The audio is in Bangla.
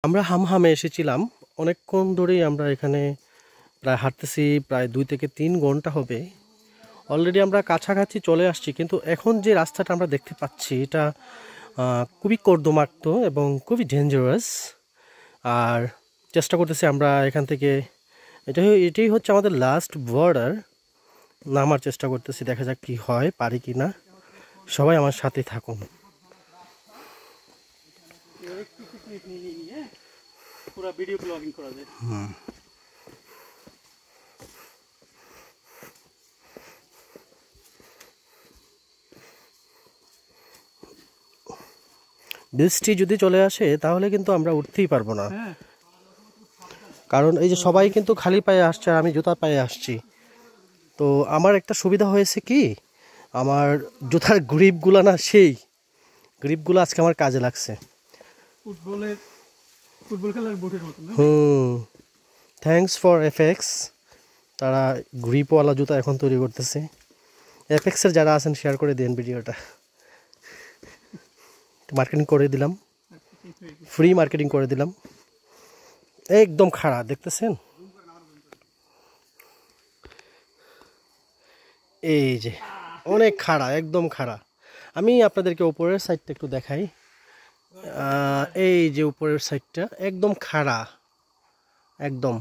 আমরা হামহামে এসেছিলাম। অনেকক্ষণ ধরেই আমরা এখানে প্রায় হাঁটতেছি, প্রায় 2 থেকে 3 ঘন্টা হবে। অলরেডি আমরা কাছাকাছি চলে আসছি, কিন্তু এখন যে রাস্তাটা আমরা দেখতে পাচ্ছি এটা খুবই কর্দমাক্ত এবং খুবই ডেঞ্জারাস। আর চেষ্টা করতেছি আমরা এখান থেকে, এটাই হচ্ছে আমাদের লাস্ট বর্ডার, নামার চেষ্টা করতেছি। দেখা যাক কি হয়, পারি কি না। সবাই আমার সাথে থাকুন। पूरा वीडियो ब्लॉगिंग करा दे। বৃষ্টি যদি চলে আসে তাহলে কিন্তু আমরা উঠতেই পারবো না, কারণ এই যে সবাই কিন্তু খালি পায়ে আসছে আর আমি জুতা পায়ে আসছি। তো আমার একটা সুবিধা হয়েছে কি, আমার জুতার গ্রিপগুলো না, সেই গ্রিপগুলো আজকে আমার কাজে লাগছে। ফুটবল খেলার বুটের মতো না? থ্যাঙ্কস ফর এফএক্স, তারা গ্রিপওয়ালা জুতা এখন তৈরি করতেছে। এফএক্সের যারা আছেন শেয়ার করে দেন ভিডিওটা, মার্কেটিং করে দিলাম, ফ্রি মার্কেটিং করে দিলাম। একদম খাড়া দেখতেছেন, এই যে অনেক খাড়া, একদম খাড়া। আমি আপনাদেরকে উপরের সাইডটা একটু দেখাই। এই যে উপরের সাইডটা একদম খাড়া, একদম